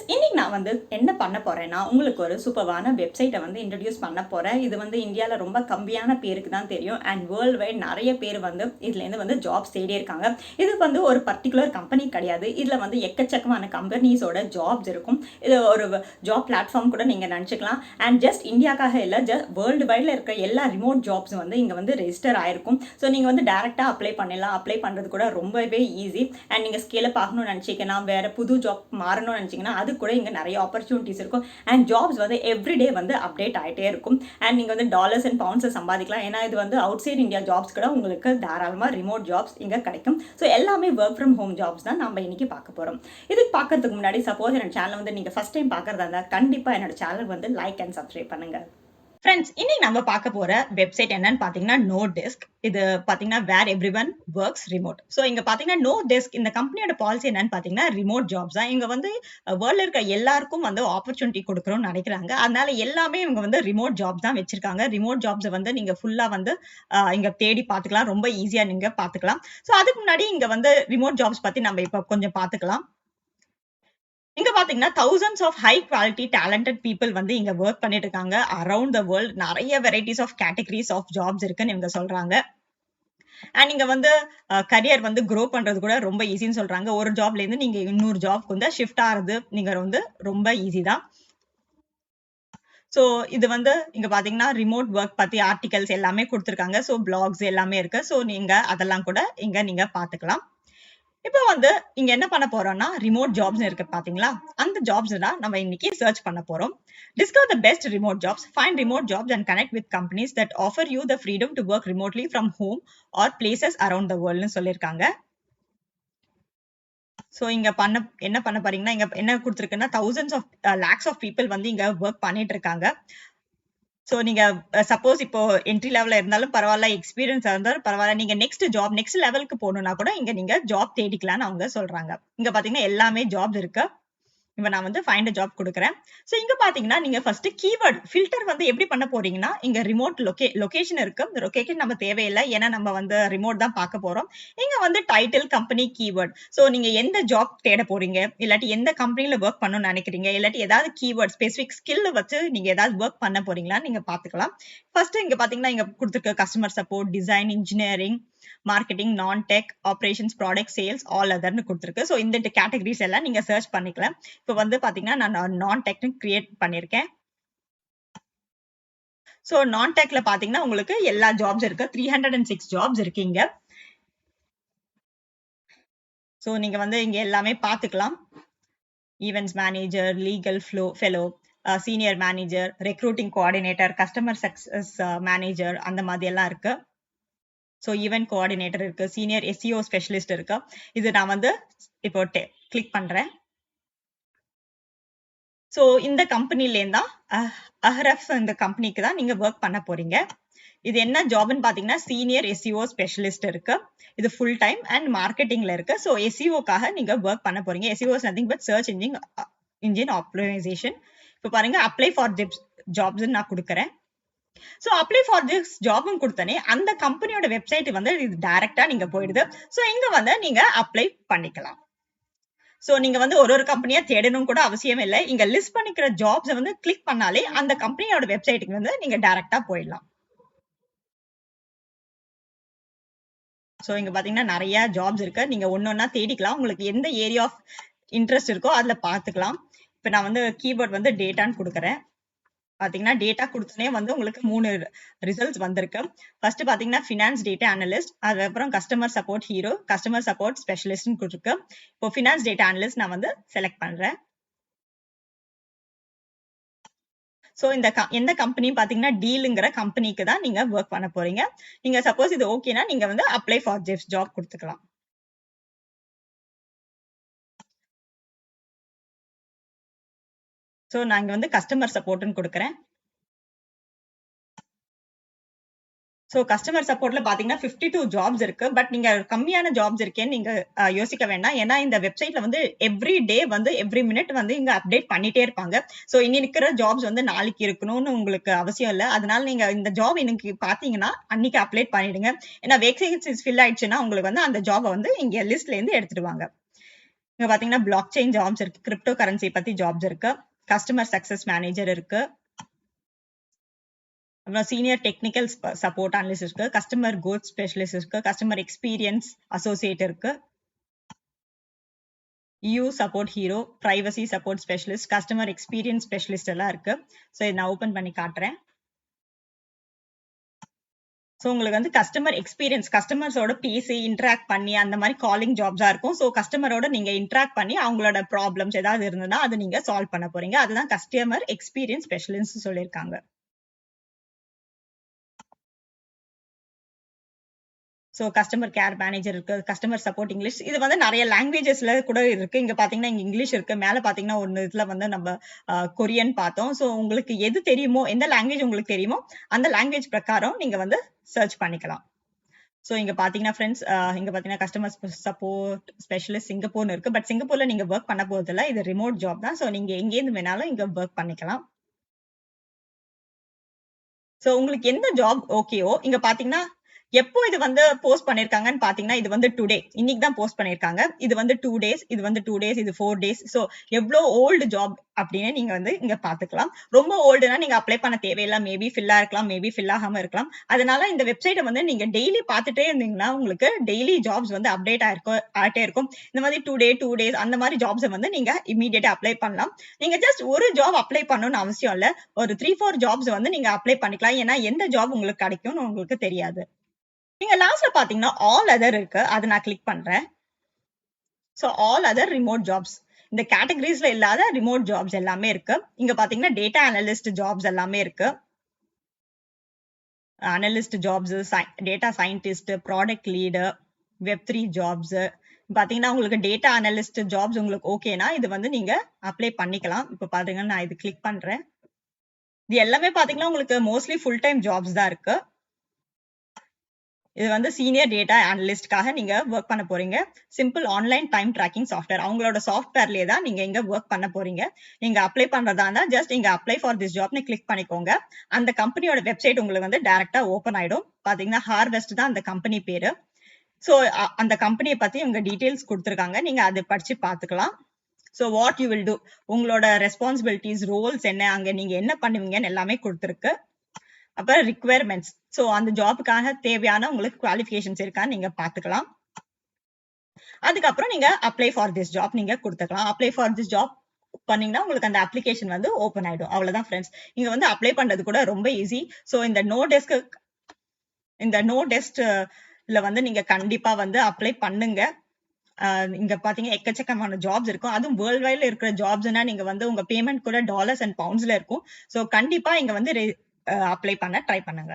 Friends, இன்னைக்கு நான் வந்து என்ன பண்ண போறேன்னா, உங்களுக்கு ஒரு சூப்பரான வெப்சைட்டை வந்து இன்ட்ரடியூஸ் பண்ண போறேன். இது வந்து இந்தியாவில் ரொம்ப கம்மியான பேருக்கு தான் தெரியும். அண்ட் வேர்ல்டு வைட் நிறைய பேர் வந்து இதுலேருந்து வந்து ஜாப்ஸ் தேடி இருக்காங்க. இது வந்து ஒரு பர்டிகுலர் கம்பெனி கிடையாது. இதில் வந்து எக்கச்சக்கமான கம்பெனிஸோட ஜாப்ஸ் இருக்கும். இது ஒரு ஜாப் பிளாட்ஃபார்ம் கூட நீங்கள் நினச்சிக்கலாம். அண்ட் ஜஸ்ட் இந்தியாக்காக இல்லை, வேர்ல்டு வைடில் இருக்கிற எல்லா ரிமோட் ஜாப்ஸ் வந்து இங்கே வந்து ரெஜிஸ்டர் ஆயிருக்கும். ஸோ நீங்கள் வந்து டேரெக்டாக அப்ளை பண்ணிடலாம். அப்ளை பண்ணுறது கூட ரொம்பவே ஈஸி. அண்ட் நீங்கள் ஸ்கேலப் ஆகணும்னு நினச்சிங்கன்னா, வேறு புது ஜாப் மாறணும்னு நினச்சிங்கன்னா அது கூட இங்கே நிறைய ஆப்பர்ச்சுனிட்டிஸ் இருக்கும். அண்ட் ஜாப்ஸ் வந்து எவ்ரிடே வந்து அப்டேட் ஆகிட்டே இருக்கும். அண்ட் நீங்கள் வந்து டாலர்ஸ் அண்ட் பவுண்ட்ஸை சம்பாதிக்கலாம். ஏன்னா இது வந்து அவுட் சைட் இந்தியா ஜாப்ஸ் கூட உங்களுக்கு தாராளமாக ரிமோட் ஜாப்ஸ் இங்கே கிடைக்கும். ஸோ எல்லாமே ஒர்க் ஃப்ரம் ஹோம் ஜாப்ஸ் தான் நம்ம இன்னைக்கு பார்க்க போகிறோம். இதுக்கு பார்க்கறதுக்கு முன்னாடி சப்போஸ் என்னோட சேனல் வந்து நீங்கள் ஃபஸ்ட் டைம் பார்க்குறதா இருந்தால் கண்டிப்பாக என்னோட சேனல் வந்து லைக் அண்ட் சப்ஸ்கிரைப் பண்ணுங்கள். ஃப்ரெண்ட்ஸ், இன்னைக்கு நம்ம பார்க்க போற வெப்சைட் என்னன்னு பாத்தீங்கன்னா நோ டெஸ்க். இது பாத்தீங்கன்னா where everyone works remote. So இங்க பாத்தீங்கன்னா நோ டெஸ்க் இந்த கம்பெனியோட பாலிசி என்னன்னு பாத்தீங்கன்னா ரிமோட் ஜாப்ஸ் தான். இங்க வந்து வேர்ல்ட்ல இருக்க எல்லாருக்கும் வந்து ஆப்பர்ச்சுனிட்டி கொடுக்கணும்னு நினைக்கிறாங்க. அதனால எல்லாமே இவங்க வந்து ரிமோட் ஜாப்ஸ் தான் வச்சிருக்காங்க. ரிமோட் ஜாப்ஸை வந்து நீங்க ஃபுல்லா வந்து இங்க தேடி பாத்துக்கலாம். ரொம்ப ஈஸியா நீங்க பாத்துக்கலாம். ஸோ அதுக்கு முன்னாடி இங்க வந்து ரிமோட் ஜாப்ஸ் பத்தி நம்ம இப்ப கொஞ்சம் பாத்துக்கலாம். இங்க பாத்தீங்கன்னா thousands of high quality talented people வந்து இங்க ஒர்க் பண்ணிட்டு இருக்காங்க. அரௌண்ட் த வேர்ல்ட் நிறைய varieties of categories of jobs இருக்குன்னு இவங்க சொல்றாங்க. அண்ட் இங்க வந்து கரியர் வந்து க்ரோ பண்றது கூட ரொம்ப ஈஸின்னு சொல்றாங்க. ஒரு ஜாப்ல இருந்து நீங்க இன்னொரு ஜாப்க்கு வந்து ஷிஃப்ட் ஆறது நீங்க வந்து ரொம்ப ஈஸி தான். ஸோ இது வந்து இங்க பாத்தீங்கன்னா ரிமோட் ஒர்க் பத்தி ஆர்டிகல்ஸ் எல்லாமே கொடுத்துருக்காங்க. ஸோ பிளாக்ஸ் எல்லாமே இருக்கு. ஸோ நீங்க அதெல்லாம் கூட இங்க நீங்க பாத்துக்கலாம். இப்போ வந்து இங்க என்ன பண்ண போறோம்னா ரிமோட் ஜாப்ஸ் இருக்கு பாத்தீங்களா, அந்த ஜாப்ஸ் தான் நம்ம இன்னைக்கு சர்ச் பண்ண போறோம். Discover the best remote jobs, find remote jobs and connect with companies that offer you the freedom to work remotely from home or places around the வேர்ல்ட்னு சொல்லியிருக்காங்க. ஸோ இங்க என்ன பண்ண போறீங்கன்னா இங்க என்ன கொடுத்துருக்குன்னா thousands of lakhs of people வந்து இங்க ஒர்க் பண்ணிட்டு இருக்காங்க. ஸோ நீங்க சப்போஸ் இப்போ என்ட்ரி லெவல்ல இருந்தாலும் பரவாயில்ல, எக்ஸ்பீரியன்ஸ் இருந்தாலும் பரவாயில்ல, நீங்க நெக்ஸ்ட் லெவலுக்கு போகணும்னா கூட இங்க நீங்க ஜாப் தேடிக்கலாம்னு அவங்க சொல்றாங்க. இங்க பாத்தீங்கன்னா எல்லாமே ஜாப் இருக்கு. இப்ப நான் வந்து ஃபைண்ட் ஜாப் கொடுக்குறேன். ஸோ இங்க பாத்தீங்கன்னா நீங்க ஃபர்ஸ்ட் கீவேர்ட் ஃபில்டர் வந்து எப்படி பண்ண போறீங்கன்னா, இங்க ரிமோட் லொகேஷன் இருக்கு. இந்த லொகேஷன் நம்ம தேவையில்லை, ஏன்னா நம்ம வந்து ரிமோட் தான் பார்க்க போறோம். இங்க வந்து டைட்டில், கம்பெனி, கீவேர்ட். ஸோ நீங்க எந்த ஜாப் தேட போறீங்க, இல்லாட்டி எந்த கம்பெனில ஒர்க் பண்ணணும்னு நினைக்கிறீங்க, இல்லாட்டி ஏதாவது கீவேர்ட் ஸ்பெசிபிக் ஸ்கில் வச்சு நீங்க ஏதாவது ஒர்க் பண்ண போறீங்களான்னு நீங்க பாத்துக்கலாம். ஃபர்ஸ்ட் இங்க பாத்தீங்கன்னா இங்க கொடுத்துருக்க customer support, design, engineering, marketing, non tech, operations, product, sales, all அதர்னு கொடுத்துருக்கு. ஸோ இந்த கேட்டகரிஸ் எல்லாம் நீங்க சர்ச் பண்ணிக்கலாம். இப்போ வந்து பாத்தீங்கன்னா நான் நான் டெக்னு கிரியேட் பண்ணிருக்கேன். ஸோ நான் டெக்ல பாத்தீங்கன்னா உங்களுக்கு எல்லா ஜாப்ஸ் இருக்கு. 306 ஜாப்ஸ் இருக்கீங்க. ஸோ நீங்க வந்து இங்க எல்லாமே பாத்துக்கலாம். Events manager, legal fellow, senior manager, recruiting coordinator, customer success manager, அந்த மாதிரி எல்லாம் இருக்கு. ஸோ ஈவென்ட் கோஆர்டினேட்டர் இருக்கு, சீனியர் எஸ்இஓ ஸ்பெஷலிஸ்ட் இருக்கு. இது நான் வந்து இப்போ கிளிக் பண்றேன். ஸோ இந்த கம்பெனிலேருந்து தான் அஹ்ரஃப் இந்த கம்பெனிக்கு தான் நீங்க ஒர்க் பண்ண போறீங்க. இது என்ன ஜாப்னு பாத்தீங்கன்னா சீனியர் எஸ்இஓ ஸ்பெஷலிஸ்ட் இருக்கு. இது ஃபுல் டைம் அண்ட் மார்க்கெட்டிங்ல இருக்கு. ஸோ எஸ்இஓக்காக நீங்க ஒர்க் பண்ண போறீங்க. SEO is nothing but search engine optimization. இப்போ பாருங்க அப்ளை ஃபார் திஸ் ஜாப்ஸ் நான் கொடுக்குறேன். ஸோ அப்ளை ஃபார் திஸ் ஜாப்னு கொடுத்தனே அந்த கம்பெனியோட வெப்சைட் வந்து இது டைரக்டா நீங்க போயிடுது. ஸோ இங்க வந்து நீங்க அப்ளை பண்ணிக்கலாம். ஸோ நீங்க வந்து ஒரு கம்பெனியா தேடணும் கூட அவசியம் இல்லை. இங்க லிஸ்ட் பண்ணிக்கிற ஜாப்ஸ் வந்து கிளிக் பண்ணாலே அந்த கம்பெனியோட வெப்சைட்டுக்கு வந்து நீங்க டைரக்டா போயிடலாம். ஸோ இங்க பாத்தீங்கன்னா நிறைய ஜாப்ஸ் இருக்கு. நீங்க ஒன்னொன்னா தேடிக்கலாம். உங்களுக்கு எந்த ஏரியா ஆஃப் இன்ட்ரெஸ்ட் இருக்கோ அதுல பாத்துக்கலாம். இப்ப நான் வந்து கீவேர்ட் வந்து டேட்டான்னு கொடுக்குறேன். பாத்தீங்கன்னா டேட்டா கொடுத்தனே வந்து உங்களுக்கு 3 ரிசல்ட்ஸ் வந்திருக்கு. ஃபர்ஸ்ட் பாத்தீங்கன்னா ஃபினான்ஸ் டேட்டா அனலிஸ்ட், அதுக்கப்புறம் customer support hero, customer support ஸ்பெஷலிஸ்ட்னு கொடுத்துருக்கு. இப்போ ஃபினான்ஸ் டேட்டா அனலிஸ்ட் நான் வந்து செலக்ட் பண்றேன். ஸோ எந்த கம்பெனி பாத்தீங்கன்னா டீலுங்கிற கம்பெனிக்கு தான் நீங்க ஒர்க் பண்ண போறீங்க. நீங்க சப்போஸ் இது ஓகேனா நீங்க வந்து அப்ளை ஃபார் திஸ் ஜாப் கொடுத்துக்கலாம். ஸோ நான் இங்க வந்து கஸ்டமர் சப்போர்ட்னு கொடுக்குறேன். ஸோ கஸ்டமர் சப்போர்ட்ல பாத்தீங்கன்னா 52 ஜாப்ஸ் இருக்கு. பட் நீங்க கம்மியான ஜாப்ஸ் இருக்கேன்னு நீங்க யோசிக்க வேண்டாம். ஏன்னா இந்த வெப்சைட்ல வந்து எவ்ரி டே வந்து எவ்ரி மினிட் வந்து இங்க அப்டேட் பண்ணிட்டே இருப்பாங்க. ஸோ இன்னி இருக்கிற ஜாப்ஸ் வந்து நாளைக்கு இருக்கணும்னு உங்களுக்கு அவசியம் இல்லை. அதனால நீங்க இந்த ஜாப் இன்னைக்கு பாத்தீங்கன்னா அன்னைக்கு அப்டேட் பண்ணிடுங்க. ஏன்னா வேகன்சிஸ் ஃபில் ஆயிடுச்சுன்னா உங்களுக்கு வந்து அந்த ஜாபை வந்து இங்க லிஸ்ட்ல இருந்து எடுத்துடுவாங்க. இங்க பாத்தீங்கன்னா பிளாக் செயின் ஜாப்ஸ் இருக்கு, கிரிப்டோ கரன்சி பத்தி ஜாப்ஸ் இருக்கு, கஸ்டமர் சக்சஸ் மேனேஜர் இருக்கு, அப்புறம் சீனியர் டெக்னிக்கல் சப்போர்ட் அனலிஸ்ட் இருக்கு, கஸ்டமர் growth ஸ்பெஷலிஸ்ட் இருக்கு, கஸ்டமர் எக்ஸ்பீரியன்ஸ் அசோசியேட் இருக்கு, EU support hero, privacy support specialist, customer experience specialist எல்லாம் இருக்கு. ஸோ இதை நான் ஓபன் பண்ணி காட்டுறேன். ஸோ உங்களுக்கு வந்து கஸ்டமர் எக்ஸ்பீரியன்ஸ், கஸ்டமர்ஸோட பேசி இன்டராக்ட் பண்ணி அந்த மாதிரி காலிங் ஜாப்ஸா இருக்கும். ஸோ கஸ்டமரோட நீங்க இன்டராக்ட் பண்ணி அவங்களோட ப்ராப்ளம்ஸ் ஏதாவது இருந்ததுன்னா அதை நீங்க சால்வ் பண்ண போறீங்க. அதுதான் கஸ்டமர் எக்ஸ்பீரியன்ஸ் ஸ்பெஷலிஸ்ட் சொல்லியிருக்காங்க. ஸோ கஸ்டமர் கேர் மேனேஜர் இருக்கு, கஸ்டமர் சப்போர்ட் இங்கிலீஷ். இது வந்து நிறைய லாங்குவேஜஸ்ல கூட இருக்கு. இங்க பாத்தீங்கன்னா இங்க இங்கிலீஷ் இருக்கு, மேல பாத்தீங்கன்னா ஒன்னு இதுல வந்து நம்ம கொரியன் பார்த்தோம். ஸோ உங்களுக்கு எது தெரியுமோ, எந்த லாங்குவேஜ் உங்களுக்கு தெரியுமோ அந்த லாங்குவேஜ் பிரகாரம் நீங்க வந்து சர்ச் பண்ணிக்கலாம். ஸோ இங்க பாத்தீங்கன்னா ஃப்ரெண்ட்ஸ், இங்க பாத்தீங்கன்னா கஸ்டமர் சப்போர்ட் ஸ்பெஷலிஸ்ட் சிங்கப்பூர்னு இருக்கு. பட் சிங்கப்பூர்ல நீங்க ஒர்க் பண்ண போறது இல்ல, இது ரிமோட் ஜாப் தான். ஸோ நீங்க எங்கேருந்து வேணாலும் இங்க ஒர்க் பண்ணிக்கலாம். ஸோ உங்களுக்கு எந்த ஜாப் ஓகேவோ, இங்க பாத்தீங்கன்னா எப்போ இது வந்து போஸ்ட் பண்ணிருக்காங்கன்னு பாத்தீங்கன்னா, இது வந்து டுடே, இன்னைக்கு தான் போஸ்ட் பண்ணிருக்காங்க. இது வந்து 2 டேஸ், இது வந்து 2 டேஸ், இது 4 டேஸ். ஸோ எவ்வளோ ஓல்டு ஜாப் அப்படின்னு நீங்க வந்து இங்க பாத்துக்கலாம். ரொம்ப ஓல்டுனா நீங்க அப்ளை பண்ண தேவையில்லை, மேபி ஃபில்லா இருக்கலாம், மேபி ஃபில் ஆகாம இருக்கலாம். அதனால இந்த வெப்சைட்டை வந்து நீங்க டெய்லி பார்த்துட்டே இருந்தீங்கன்னா உங்களுக்கு டெய்லி ஜாப்ஸ் வந்து அப்டேட் ஆகிட்டே இருக்கும். இந்த மாதிரி 2 டேஸ் அந்த மாதிரி ஜாப்ஸை வந்து நீங்க இமீடியட்டா அப்ளை பண்ணலாம். நீங்க ஜஸ்ட் ஒரு ஜாப் அப்ளை பண்ணணும்னு அவசியம் இல்ல, ஒரு 3-4 ஜாப்ஸ் வந்து நீங்க அப்ளை பண்ணிக்கலாம். ஏன்னா எந்த ஜாப் உங்களுக்கு கிடைக்கும்னு உங்களுக்கு தெரியாது. நீங்க லாஸ்ட்ல பாத்தீங்கன்னா ஆல் அதர் இருக்கு, அதை நான் கிளிக் பண்றேன். So all other remote jobs, இந்த கேட்டகரிஸ்ல இல்லாத ரிமோட் ஜாப்ஸ் எல்லாமே இருக்கு. இங்க பாத்தீங்கன்னா டேட்டா அனலிஸ்ட் ஜாப்ஸ் எல்லாமே இருக்கு, analyst jobs, data scientist, product leader, வெப்3 ஜாப்ஸ். பாத்தீங்கன்னா உங்களுக்கு டேட்டா அனலிஸ்ட் ஜாப்ஸ் உங்களுக்கு ஓகேனா இது வந்து நீங்க அப்ளை பண்ணிக்கலாம். இப்ப பாத்தீங்கன்னா நான் இது கிளிக் பண்றேன். இது எல்லாமே பாத்தீங்கன்னா உங்களுக்கு மோஸ்ட்லி ஃபுல் டைம் ஜாப்ஸ் தான் இருக்கு. இது வந்து சீனியர் டேட்டா அனலிஸ்ட்காக நீங்க ஒர்க் பண்ண போறீங்க. Simple online time tracking software, அவங்களோட சாஃப்ட்வேர்லயே தான் நீங்க இங்க ஒர்க் பண்ண போறீங்க. நீங்க அப்ளை பண்றதா இருந்தா ஜஸ்ட் இங்க அப்ளை ஃபார் திஸ் ஜாப்னு கிளிக் பண்ணிக்கோங்க. அந்த கம்பெனியோட வெப்சைட் உங்களுக்கு வந்து டைரக்டா ஓபன் ஆயிடும். பாத்தீங்கன்னா ஹார்வெஸ்ட் தான் அந்த கம்பெனி பேரு. சோ அந்த கம்பெனியை பத்தி உங்க டீடைல்ஸ் கொடுத்துருக்காங்க, நீங்க அதை படிச்சு பாத்துக்கலாம். So what you will do, உங்களோட ரெஸ்பான்சிபிலிட்டிஸ், ரோல்ஸ் என்ன, அங்க நீங்க என்ன பண்ணுவீங்கன்னு எல்லாமே கொடுத்துருக்கு. அப்புறம் ரிக்வயர்மெண்ட்ஸ், ஸோ அந்த ஜாபுக்காக தேவையான உங்களுக்கு குவாலிஃபிகேஷன்ஸ் இருக்கான்னு நீங்க பாத்துக்கலாம். அதுக்கப்புறம் நீங்க அப்ளை ஃபார் திஸ் ஜாப் நீங்க கொடுத்துக்கலாம். அப்ளை ஃபார் திஸ் ஜாப் பண்ணீங்கன்னா உங்களுக்கு அந்த அப்ளிகேஷன் வந்து ஓபன் ஆயிடும். அவ்வளவுதான் ஃப்ரெண்ட்ஸ். இங்க வந்து அப்ளை பண்றது கூட ரொம்ப ஈஸி. ஸோ இந்த நோ டெஸ்ட்ல வந்து நீங்க கண்டிப்பா வந்து அப்ளை பண்ணுங்க. இங்க பாத்தீங்க எக்கச்சக்கமான ஜாப்ஸ் இருக்கும். அதுவும் வேர்ல்ட் வைட்ல இருக்கிற ஜாப்ஸ்னா நீங்க வந்து உங்க பேமெண்ட் கூட டாலர்ஸ் அண்ட் பவுண்ட்ஸ்ல இருக்கும். ஸோ கண்டிப்பா இங்க வந்து அப்ளை பண்ண ட்ரை பண்ணுங்க.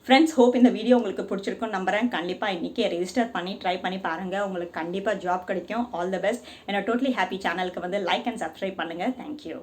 ஃப்ரெண்ட்ஸ், ஹோப் இந்த வீடியோ உங்களுக்கு பிடிச்சிருக்கும்னு நம்புறேன். கண்டிப்பாக இன்றைக்கி ரெஜிஸ்டர் பண்ணி ட்ரை பண்ணி பாருங்கள், உங்களுக்கு கண்டிப்பாக ஜாப் கிடைக்கும். All the best. என்னோட டோட்டலி ஹாப்பி சேனலுக்கு வந்து லைக் அண்ட் சப்ஸ்கிரைப் பண்ணுங்கள். தேங்க்யூ.